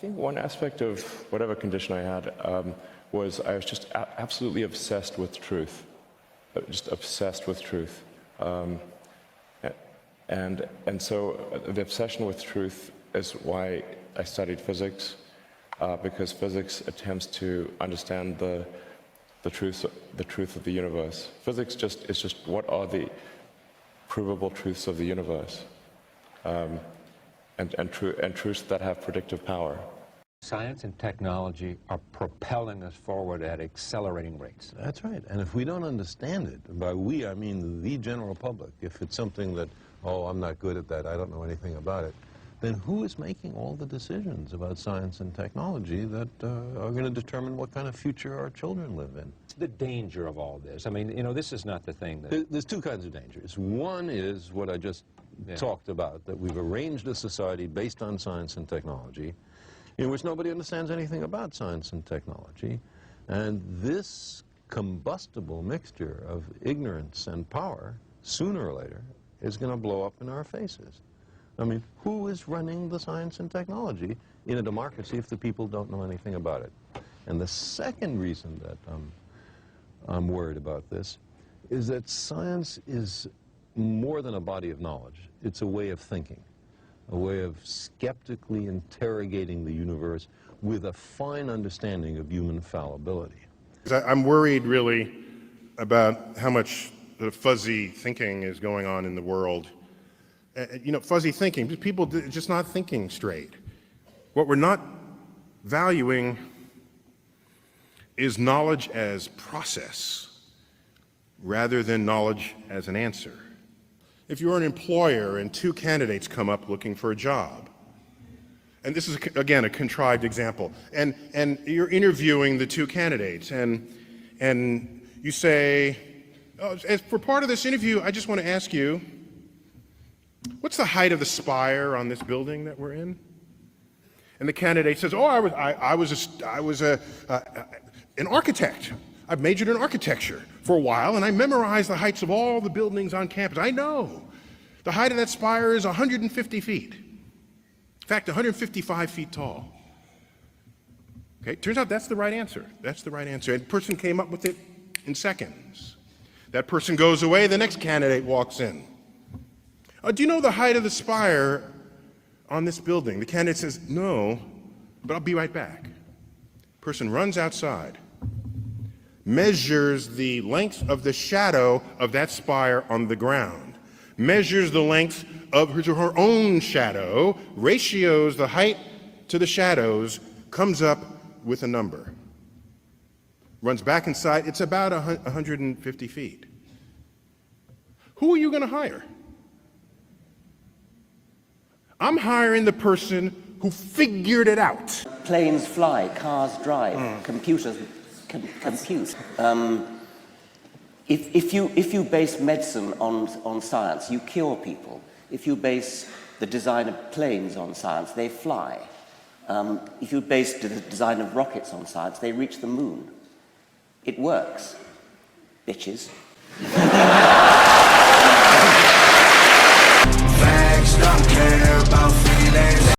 I think one aspect of whatever condition I had was I was just absolutely obsessed with truth, just obsessed with truth. And so the obsession with truth is why I studied physics, because physics attempts to understand the truth of the universe. Physics is just what are the provable truths of the universe, and truths that have predictive power. Science and technology are propelling us forward at accelerating rates. That's right. And if we don't understand it, and by we I mean the general public, if it's something that, oh, I'm not good at that, I don't know anything about it, then who is making all the decisions about science and technology that are going to determine what kind of future our children live in? The danger of all this. I mean, you know, this is not the thing that... There's two kinds of dangers. One is what I just talked about, that we've arranged a society based on science and technology, in which nobody understands anything about science and technology, and this combustible mixture of ignorance and power, sooner or later, is going to blow up in our faces. I mean, who is running the science and technology in a democracy if the people don't know anything about it? And the second reason that I'm worried about this is that science is more than a body of knowledge. It's a way of thinking, a way of skeptically interrogating the universe with a fine understanding of human fallibility. I'm worried really about how much fuzzy thinking is going on in the world. You know, fuzzy thinking, people just not thinking straight. What we're not valuing is knowledge as process rather than knowledge as an answer. If you're an employer and two candidates come up looking for a job, and this is, again, a contrived example, and you're interviewing the two candidates, and you say, oh, as for part of this interview, I just want to ask you, what's the height of the spire on this building that we're in? And the candidate says, oh, I was an architect. I've majored in architecture for a while, and I memorized the heights of all the buildings on campus. I know. The height of that spire is 150 feet. In fact, 155 feet tall. Okay, turns out that's the right answer. That's the right answer. And the person came up with it in seconds. That person goes away, the next candidate walks in. Do you know the height of the spire on this building? The candidate says, no, but I'll be right back. Person runs outside, measures the length of the shadow of that spire on the ground, measures the length of her own shadow, ratios the height to the shadows, comes up with a number. Runs back inside, it's about 150 feet. Who are you going to hire? I'm hiring the person who figured it out. Planes fly, cars drive, computers compute. If you base medicine on science, you cure people. If you base the design of planes on science, they fly. If you base the design of rockets on science, they reach the moon. It works, bitches.